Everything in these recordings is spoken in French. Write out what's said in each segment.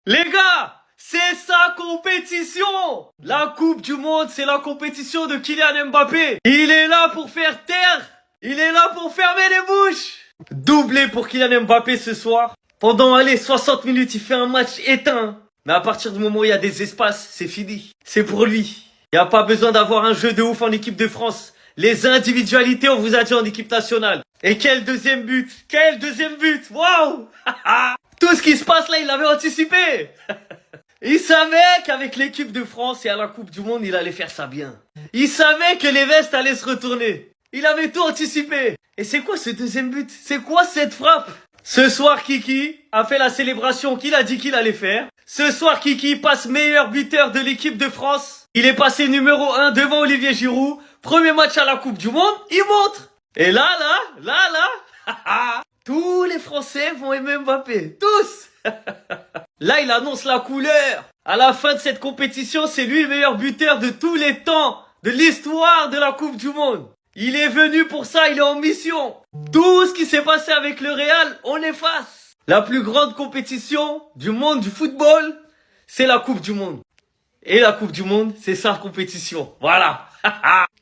Les gars, c'est sa compétition. La Coupe du Monde, c'est la compétition de Kylian Mbappé. Il est là pour faire taire. Il est là pour fermer les bouches. Doublé pour Kylian Mbappé ce soir. Pendant, allez, 60 minutes, il fait un match éteint. Mais à partir du moment où il y a des espaces, c'est fini. C'est pour lui. Il n'y a pas besoin d'avoir un jeu de ouf en équipe de France. Les individualités, on vous a dit en équipe nationale. Et quel deuxième but. Quel deuxième but. Waouh. Tout ce qui se passe là, il l'avait anticipé. Il savait qu'avec l'équipe de France et à la Coupe du Monde, il allait faire ça bien. Il savait que les vestes allaient se retourner. Il avait tout anticipé. Et c'est quoi ce deuxième but? C'est quoi cette frappe? Ce soir, Kiki a fait la célébration qu'il a dit qu'il allait faire. Ce soir, Kiki passe meilleur buteur de l'équipe de France. Il est passé numéro 1 devant Olivier Giroud. Premier match à la Coupe du Monde, il montre. Et là, tous les Français vont aimer Mbappé. Tous. Là, il annonce la couleur. À la fin de cette compétition, c'est lui le meilleur buteur de tous les temps, de l'histoire de la Coupe du Monde. Il est venu pour ça, il est en mission. Tout ce qui s'est passé avec le Real, on l'efface. La plus grande compétition du monde du football, c'est la Coupe du Monde. Et la Coupe du Monde, c'est sa compétition. Voilà.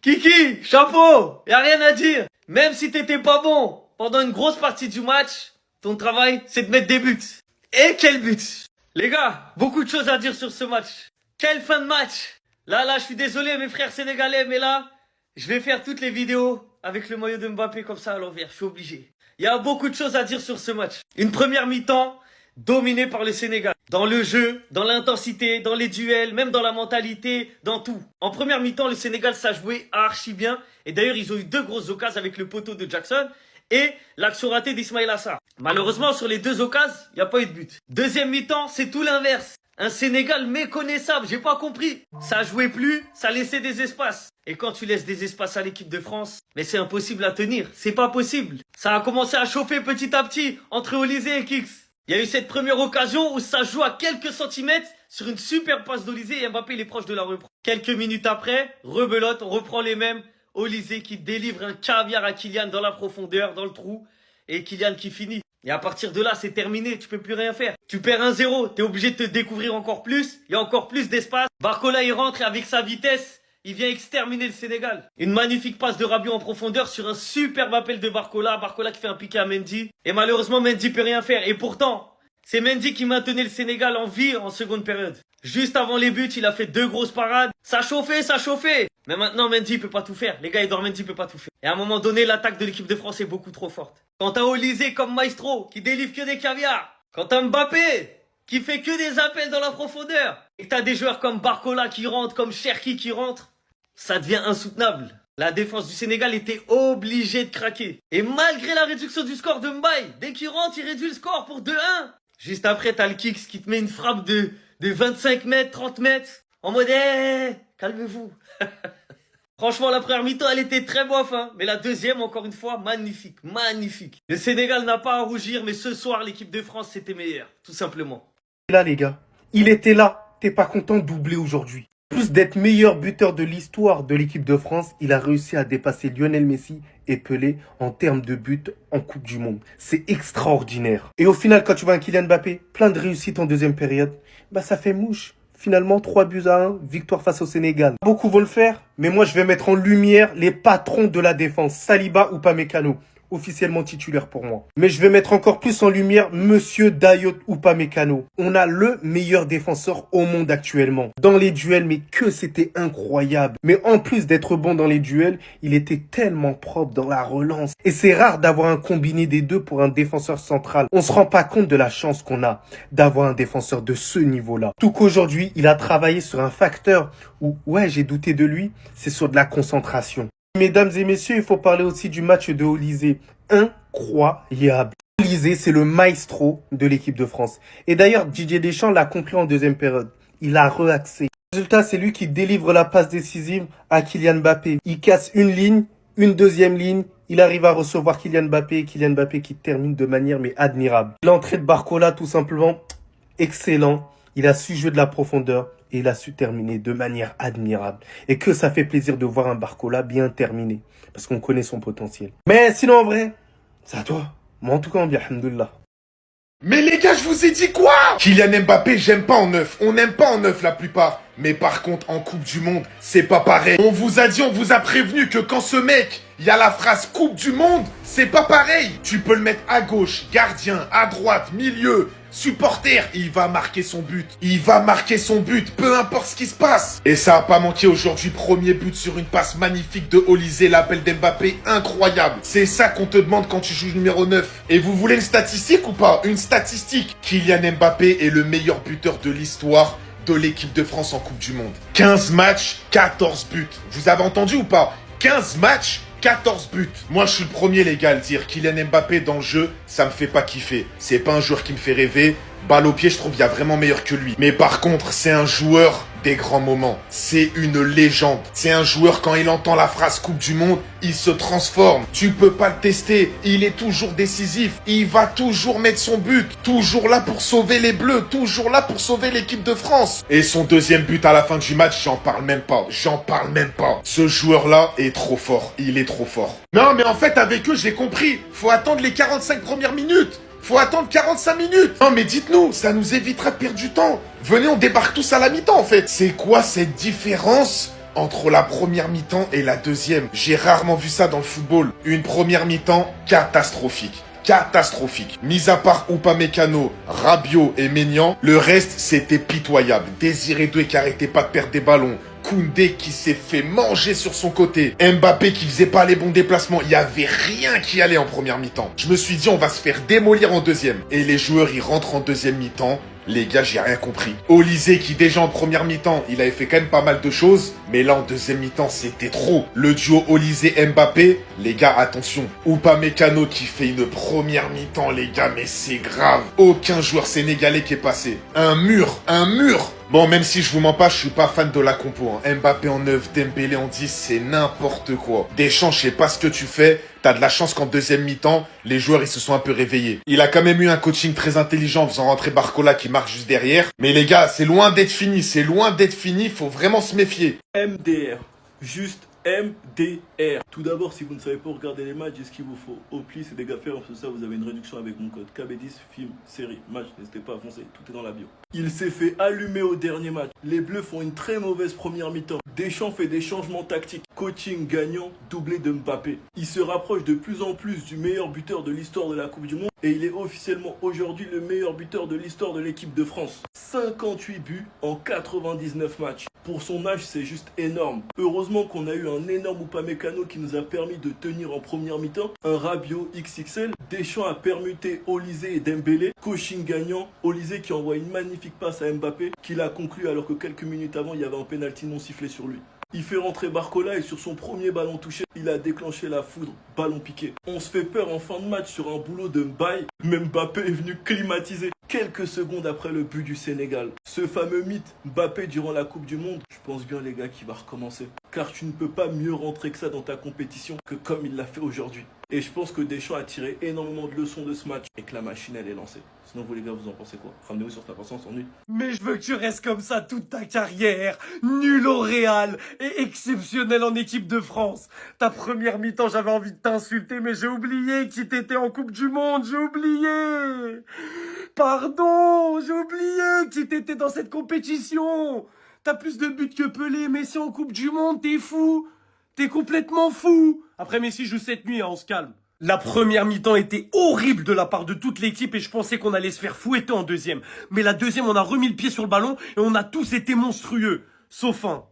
Kiki, chapeau, y a rien à dire. Même si t'étais pas bon pendant une grosse partie du match, ton travail, c'est de mettre des buts. Et quel but! Les gars, beaucoup de choses à dire sur ce match. Quelle fin de match! Là, je suis désolé mes frères sénégalais, mais là, je vais faire toutes les vidéos avec le maillot de Mbappé comme ça à l'envers. Je suis obligé. Il y a beaucoup de choses à dire sur ce match. Une première mi-temps dominée par le Sénégal. Dans le jeu, dans l'intensité, dans les duels, même dans la mentalité, dans tout. En première mi-temps, le Sénégal, ça jouait archi bien. Et d'ailleurs, ils ont eu deux grosses occasions avec le poteau de Jackson et l'action ratée d'Ismaïla Assar. Malheureusement, sur les deux occasions, il n'y a pas eu de but. Deuxième mi-temps, c'est tout l'inverse. Un Sénégal méconnaissable, j'ai pas compris. Ça jouait plus, ça laissait des espaces. Et quand tu laisses des espaces à l'équipe de France, mais c'est impossible à tenir. C'est pas possible. Ça a commencé à chauffer petit à petit entre Olysée et Kix. Il y a eu cette première occasion où ça joue à quelques centimètres sur une super passe d'Olysée et Mbappé il est proche de la reprendre. Quelques minutes après, rebelote, on reprend les mêmes. Olysée qui délivre un caviar à Kylian dans la profondeur, dans le trou. Et Kylian qui finit. Et à partir de là, c'est terminé, tu peux plus rien faire. Tu perds 1-0, t'es obligé de te découvrir encore plus. Il y a encore plus d'espace. Barcola, il rentre et avec sa vitesse, il vient exterminer le Sénégal. Une magnifique passe de Rabiot en profondeur sur un superbe appel de Barcola. Barcola qui fait un piqué à Mendy. Et malheureusement, Mendy peut rien faire. Et pourtant, c'est Mendy qui maintenait le Sénégal en vie en seconde période. Juste avant les buts, il a fait deux grosses parades. Ça chauffait, ça chauffait. Mais maintenant, Mendy peut pas tout faire. Les gars, Edouard Mendy peut pas tout faire. Et à un moment donné, l'attaque de l'équipe de France est beaucoup trop forte. Quand t'as Olysée comme maestro, qui délivre que des caviars. Quand t'as Mbappé, qui fait que des appels dans la profondeur. Et que t'as des joueurs comme Barcola qui rentrent, comme Cherki qui rentrent. Ça devient insoutenable. La défense du Sénégal était obligée de craquer. Et malgré la réduction du score de Mbaye, dès qu'il rentre, il réduit le score pour 2-1. Juste après, t'as le Kix qui te met une frappe de 25 mètres, 30 mètres. En mode, calmez-vous. Franchement, la première mi-temps, elle était très bof, hein. Mais la deuxième, encore une fois, magnifique, magnifique. Le Sénégal n'a pas à rougir, mais ce soir, l'équipe de France, c'était meilleur, tout simplement. Là, les gars, il était là. T'es pas content de doubler aujourd'hui. Plus d'être meilleur buteur de l'histoire de l'équipe de France, il a réussi à dépasser Lionel Messi et Pelé en termes de buts en Coupe du Monde. C'est extraordinaire. Et au final, quand tu vois un Kylian Mbappé, plein de réussite en deuxième période, bah ça fait mouche. Finalement, 3-1, victoire face au Sénégal. Beaucoup vont le faire, mais moi je vais mettre en lumière les patrons de la défense, Saliba ou Upamecano, officiellement titulaire pour moi. Mais je vais mettre encore plus en lumière Monsieur Dayot Upamecano. On a le meilleur défenseur au monde actuellement. Dans les duels, mais que c'était incroyable. Mais en plus d'être bon dans les duels, il était tellement propre dans la relance. Et c'est rare d'avoir un combiné des deux pour un défenseur central. On se rend pas compte de la chance qu'on a d'avoir un défenseur de ce niveau-là. Tout qu'aujourd'hui, il a travaillé sur un facteur où, ouais, j'ai douté de lui, c'est sur de la concentration. Mesdames et messieurs, il faut parler aussi du match de Olysée. Incroyable. Olysée, c'est le maestro de l'équipe de France. Et d'ailleurs, Didier Deschamps l'a compris en deuxième période. Il a relaxé. Résultat, c'est lui qui délivre la passe décisive à Kylian Mbappé. Il casse une ligne, une deuxième ligne. Il arrive à recevoir Kylian Mbappé. Et Kylian Mbappé qui termine de manière mais admirable. L'entrée de Barcola, tout simplement, excellent. Il a su jouer de la profondeur. Et il a su terminer de manière admirable. Et que ça fait plaisir de voir un Barcola bien terminé. Parce qu'on connaît son potentiel. Mais sinon, en vrai, c'est à toi. Moi, en tout cas, on dit alhamdoulilah. Mais les gars, je vous ai dit quoi? Kylian Mbappé, j'aime pas en neuf. On n'aime pas en neuf la plupart. Mais par contre, en Coupe du Monde, c'est pas pareil. On vous a dit, on vous a prévenu que quand ce mec, il y a la phrase Coupe du Monde, c'est pas pareil. Tu peux le mettre à gauche, gardien, à droite, milieu, supporter. Il va marquer son but. Il va marquer son but, peu importe ce qui se passe. Et ça a pas manqué aujourd'hui. Premier but sur une passe magnifique de Olysée, l'appel d'Mbappé, incroyable. C'est ça qu'on te demande quand tu joues numéro 9. Et vous voulez une statistique ou pas? Une statistique. Kylian Mbappé est le meilleur buteur de l'histoire de l'équipe de France en Coupe du Monde. 15 matchs, 14 buts. Vous avez entendu ou pas? 15 matchs, 14 buts. Moi, je suis le premier, les gars, à le dire. Kylian Mbappé dans le jeu, ça me fait pas kiffer. C'est pas un joueur qui me fait rêver. Balle au pied, je trouve qu'il y a vraiment meilleur que lui. Mais par contre, c'est un joueur des grands moments. C'est une légende. C'est un joueur, quand il entend la phrase Coupe du Monde, il se transforme. Tu peux pas le tester. Il est toujours décisif. Il va toujours mettre son but. Toujours là pour sauver les Bleus. Toujours là pour sauver l'équipe de France. Et son deuxième but à la fin du match, j'en parle même pas. J'en parle même pas. Ce joueur-là est trop fort. Il est trop fort. Non, mais en fait, avec eux, j'ai compris. Faut attendre les 45 premières minutes. Faut attendre 45 minutes. Non, mais dites-nous, ça nous évitera de perdre du temps. Venez, on débarque tous à la mi-temps, en fait. C'est quoi cette différence entre la première mi-temps et la deuxième? J'ai rarement vu ça dans le football. Une première mi-temps catastrophique. Catastrophique. Mis à part Upamecano, Rabiot et Maignan, le reste, c'était pitoyable. Désiré Doué qui arrêtait pas de perdre des ballons. Koundé qui s'est fait manger sur son côté. Mbappé qui faisait pas les bons déplacements. Il y avait rien qui allait en première mi-temps. Je me suis dit, on va se faire démolir en deuxième. Et les joueurs, ils rentrent en deuxième mi-temps. Les gars, j'ai rien compris. Olysée qui déjà en première mi-temps, il avait fait quand même pas mal de choses. Mais là, en deuxième mi-temps, c'était trop. Le duo Olysée-Mbappé, les gars, attention. Upamecano qui fait une première mi-temps, les gars, mais c'est grave. Aucun joueur sénégalais qui est passé. Un mur, un mur. Bon, même si je vous mens pas, je suis pas fan de la compo. Hein. Mbappé en 9, Dembélé en 10, c'est n'importe quoi. Deschamps, je sais pas ce que tu fais. T'as de la chance qu'en deuxième mi-temps, les joueurs ils se sont un peu réveillés. Il a quand même eu un coaching très intelligent en faisant rentrer Barcola qui marque juste derrière. Mais les gars, c'est loin d'être fini. C'est loin d'être fini. Faut vraiment se méfier. MDR. Juste MDR. Tout d'abord, si vous ne savez pas regarder les matchs, ce qu'il vous faut au pli, c'est des gars faire pour ça, vous avez une réduction avec mon code KB10, film, série, match, n'hésitez pas à foncer, tout est dans la bio. Il s'est fait allumer au dernier match. Les Bleus font une très mauvaise première mi-temps. Deschamps fait des changements tactiques. Coaching gagnant, doublé de Mbappé. Il se rapproche de plus en plus du meilleur buteur de l'histoire de la Coupe du Monde et il est officiellement aujourd'hui le meilleur buteur de l'histoire de l'équipe de France. 58 buts en 99 matchs. Pour son âge, c'est juste énorme. Heureusement qu'on a eu un énorme Upamecano qui nous a permis de tenir en première mi-temps. Un Rabiot XXL. Deschamps a permuté Olysée et Dembélé. Coaching gagnant. Olysée qui envoie une magnifique passe à Mbappé, qu'il a conclu alors que quelques minutes avant, il y avait un pénalty non sifflé sur lui. Il fait rentrer Barcola et sur son premier ballon touché, il a déclenché la foudre, ballon piqué. On se fait peur en fin de match sur un boulot de Mbaye. Même Mbappé est venu climatiser quelques secondes après le but du Sénégal. Ce fameux mythe Mbappé durant la Coupe du Monde, je pense bien les gars qu'il va recommencer. Car tu ne peux pas mieux rentrer que ça dans ta compétition que comme il l'a fait aujourd'hui. Et je pense que Deschamps a tiré énormément de leçons de ce match et que la machine elle est lancée. Sinon vous les gars vous en pensez quoi? Ramenez-vous sur ta patience en nuit. Mais je veux que tu restes comme ça toute ta carrière, nul au Real et exceptionnel en équipe de France. Ta première mi-temps, j'avais envie de t'insulter, mais j'ai oublié que t'étais en Coupe du Monde, j'ai oublié. Pardon, j'ai oublié que t'étais dans cette compétition. T'as plus de buts que Pelé, Messi en Coupe du Monde, t'es fou. T'es complètement fou. Après Messi joue cette nuit, hein, on se calme. La première mi-temps était horrible de la part de toute l'équipe et je pensais qu'on allait se faire fouetter en deuxième. Mais la deuxième, on a remis le pied sur le ballon et on a tous été monstrueux. Sauf un,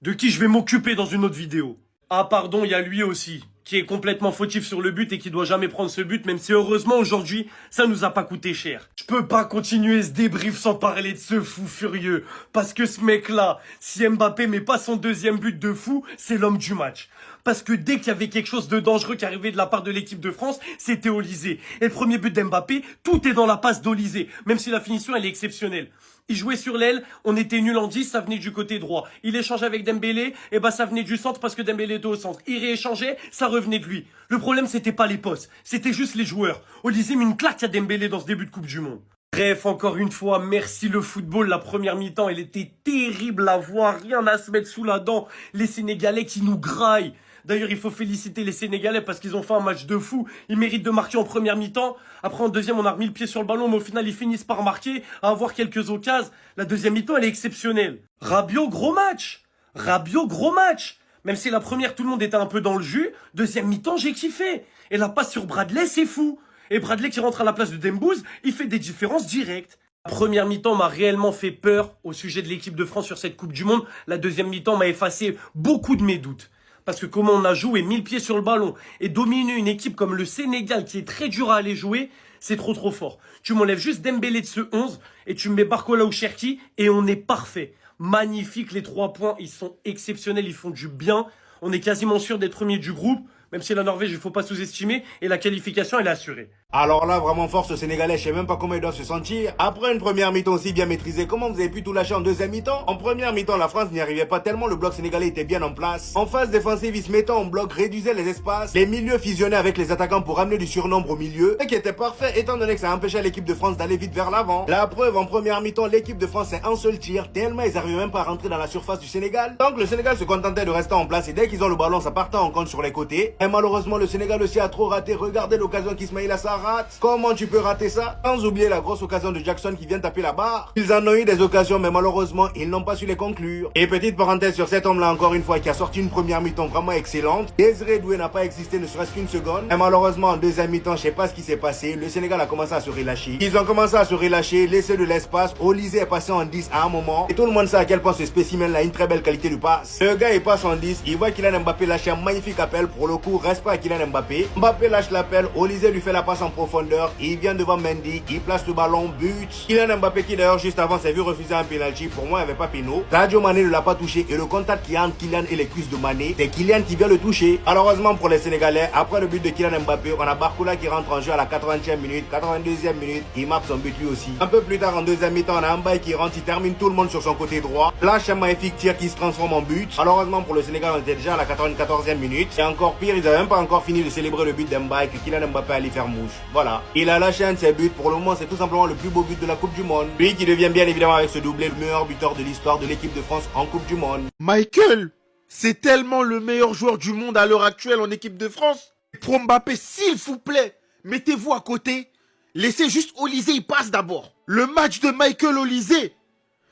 de qui je vais m'occuper dans une autre vidéo. Ah pardon, il y a lui aussi, qui est complètement fautif sur le but et qui doit jamais prendre ce but, même si heureusement aujourd'hui, ça nous a pas coûté cher. Je peux pas continuer ce débrief sans parler de ce fou furieux. Parce que ce mec-là, si Mbappé met pas son deuxième but de fou, c'est l'homme du match. Parce que dès qu'il y avait quelque chose de dangereux qui arrivait de la part de l'équipe de France, c'était Olysée. Et le premier but d'Mbappé, tout est dans la passe d'Olysée, même si la finition elle est exceptionnelle. Il jouait sur l'aile, on était nul en 10, ça venait du côté droit. Il échangeait avec Dembélé, et bah ça venait du centre parce que Dembélé était au centre. Il rééchangeait, ça revenait de lui. Le problème c'était pas les postes, c'était juste les joueurs. Olysée met une claque à Dembélé dans ce début de Coupe du Monde. Bref, encore une fois, merci le football. La première mi-temps, elle était terrible à voir, rien à se mettre sous la dent. Les Sénégalais qui nous graillent. D'ailleurs, il faut féliciter les Sénégalais parce qu'ils ont fait un match de fou. Ils méritent de marquer en première mi-temps. Après, en deuxième, on a remis le pied sur le ballon, mais au final, ils finissent par marquer, à avoir quelques occasions. La deuxième mi-temps, elle est exceptionnelle. Rabiot, gros match. Rabiot, gros match. Même si la première, tout le monde était un peu dans le jus. Deuxième mi-temps, j'ai kiffé. Et la passe sur Bradley, c'est fou. Et Bradley qui rentre à la place de Dembouz, il fait des différences directes. La première mi-temps m'a réellement fait peur au sujet de l'équipe de France sur cette Coupe du Monde. La deuxième mi-temps m'a effacé beaucoup de mes doutes. Parce que comment on a joué 1000 pieds sur le ballon et dominer une équipe comme le Sénégal qui est très dur à aller jouer, c'est trop fort. Tu m'enlèves juste Dembélé de ce 11 et tu me mets Barcola ou Cherki et on est parfait. Magnifique, les 3 points, ils sont exceptionnels, ils font du bien. On est quasiment sûr d'être premier du groupe, même si la Norvège, il faut pas sous-estimer, et la qualification, elle est assurée. Alors là, vraiment force aux Sénégalais, je sais même pas comment ils doivent se sentir. Après une première mi-temps aussi bien maîtrisée, comment vous avez pu tout lâcher en deuxième mi-temps? En première mi-temps, la France n'y arrivait pas tellement, le bloc sénégalais était bien en place. En phase défensive, ils se mettaient en bloc, réduisaient les espaces. Les milieux fusionnaient avec les attaquants pour amener du surnombre au milieu. Et qui était parfait, étant donné que ça empêchait l'équipe de France d'aller vite vers l'avant. La preuve, en première mi-temps, l'équipe de France c'est un seul tir, tellement ils arrivaient même pas à rentrer dans la surface du Sénégal. Donc le Sénégal se contentait de rester en place et dès qu'ils ont le ballon, ça partait en compte sur les côtés. Et malheureusement, le Sénégal aussi a trop raté. Regardez l'occasion qu'Ismaïla Sarr rate. Comment tu peux rater ça? Sans oublier la grosse occasion de Jackson qui vient taper la barre. Ils en ont eu des occasions, mais malheureusement, ils n'ont pas su les conclure. Et petite parenthèse sur cet homme-là, encore une fois, qui a sorti une première mi-temps vraiment excellente. Désiré Doué n'a pas existé ne serait-ce qu'une seconde. Et malheureusement, en deuxième mi-temps, je sais pas ce qui s'est passé. Le Sénégal a commencé à se relâcher. Ils ont commencé à se relâcher, laisser de l'espace. Olysée est passé en 10 à un moment. Et tout le monde sait à quel point ce spécimen-là a une très belle qualité de passe. Le gars, il passe en 10. Il voit Kylian Mbappé lâcher un magnifique appel. Pour le coup, reste pas à Kylian Mbappé. Mbappé lâche l'appel. Olysée lui fait la passe en profondeur. Il vient devant Mendy, il place le ballon, but. Kylian Mbappé qui d'ailleurs juste avant s'est vu refuser un penalty. Pour moi, il n'y avait pas péno. Sadio Mané ne l'a pas touché et le contact qui entre Kylian et les cuisses de Mané, c'est Kylian qui vient le toucher. Malheureusement pour les Sénégalais, après le but de Kylian Mbappé, on a Barcola qui rentre en jeu à la 80e minute, 82e minute, il marque son but lui aussi. Un peu plus tard en deuxième mi-temps, on a Mbaye qui rentre, il termine tout le monde sur son côté droit. Lâche un magnifique tir qui se transforme en but. Malheureusement pour le Sénégal, on était déjà à la 94e minute. Et encore pire, ils n'avaient même pas encore fini de célébrer le but d'Mbaye que Kylian Mbappé allait faire mouche. Voilà. Il a lâché un de ses buts. Pour le moment, c'est tout simplement le plus beau but de la Coupe du Monde. Lui qui devient bien évidemment avec ce doublé le meilleur buteur de l'histoire de l'équipe de France en Coupe du Monde. Michael, c'est tellement le meilleur joueur du monde à l'heure actuelle en équipe de France. Pour Mbappé, s'il vous plaît, mettez-vous à côté. Laissez juste Olysée, il passe d'abord. Le match de Michael Olysée,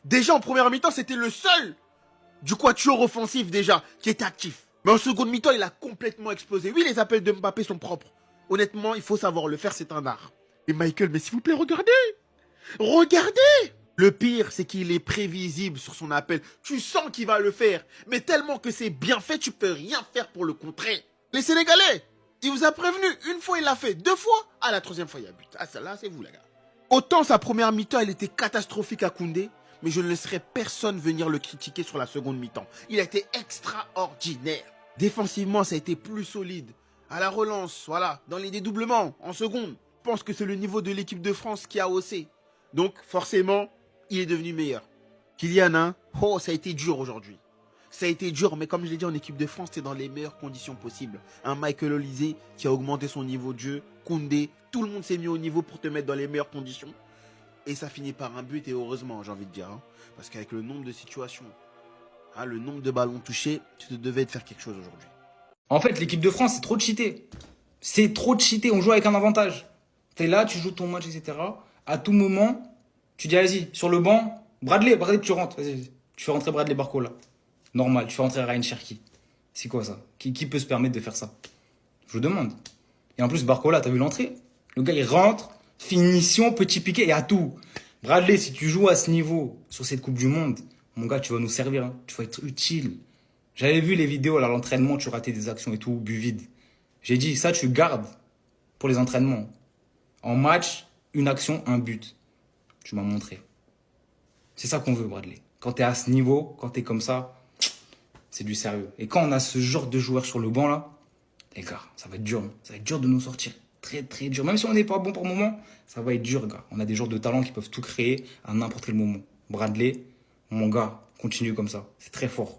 déjà en première mi-temps, c'était le seul du quatuor offensif déjà qui était actif. Mais en seconde mi-temps, il a complètement explosé. Oui, les appels de Mbappé sont propres. Honnêtement, il faut savoir le faire, c'est un art. Et Michael, mais s'il vous plaît, regardez. Regardez. Le pire, c'est qu'il est prévisible sur son appel. Tu sens qu'il va le faire. Mais tellement que c'est bien fait, tu peux rien faire pour le contrer. Les Sénégalais, il vous a prévenu. Une fois, il l'a fait. 2 fois. Ah, la troisième fois, il y a but. Ah, celle-là, c'est vous, les gars. Autant sa première mi-temps, elle était catastrophique à Koundé. Mais je ne laisserai personne venir le critiquer sur la seconde mi-temps. Il a été extraordinaire. Défensivement, ça a été plus solide. À la relance, voilà, dans les dédoublements, en seconde. Je pense que c'est le niveau de l'équipe de France qui a haussé. Donc, forcément, il est devenu meilleur. Kylian, hein, oh, ça a été dur aujourd'hui. Ça a été dur, mais comme je l'ai dit, en équipe de France, c'est dans les meilleures conditions possibles. Un Michael Olysée qui a augmenté son niveau de jeu, Koundé, tout le monde s'est mis au niveau pour te mettre dans les meilleures conditions. Et ça finit par un but, et heureusement, j'ai envie de dire. Hein, parce qu'avec le nombre de situations, hein, le nombre de ballons touchés, tu te devais de faire quelque chose aujourd'hui. En fait, l'équipe de France, c'est trop cheaté. C'est trop cheaté, on joue avec un avantage. T'es là, tu joues ton match, etc. À tout moment, tu dis, vas-y, sur le banc, Bradley, tu rentres. Vas-y, tu fais rentrer Bradley Barcola. Normal, tu fais rentrer Ryan Cherki. C'est quoi ça? Qui peut se permettre de faire ça? Je vous demande. Et en plus, Barcola, t'as vu l'entrée? Le gars, il rentre, finition, petit piqué, et à tout. Bradley, si tu joues à ce niveau, sur cette Coupe du Monde, mon gars, tu vas nous servir. Hein. Tu vas être utile. J'avais vu les vidéos à l'entraînement, tu ratais des actions et tout, but vide. J'ai dit, ça, tu gardes pour les entraînements. En match, une action, un but. Tu m'as montré. C'est ça qu'on veut, Bradley. Quand tu es à ce niveau, quand tu es comme ça, c'est du sérieux. Et quand on a ce genre de joueurs sur le banc, là, les gars, ça va être dur. Hein. Ça va être dur de nous sortir. Très, très dur. Même si on n'est pas bon pour le moment, ça va être dur, gars. On a des joueurs de talent qui peuvent tout créer à n'importe quel moment. Bradley, mon gars, continue comme ça. C'est très fort.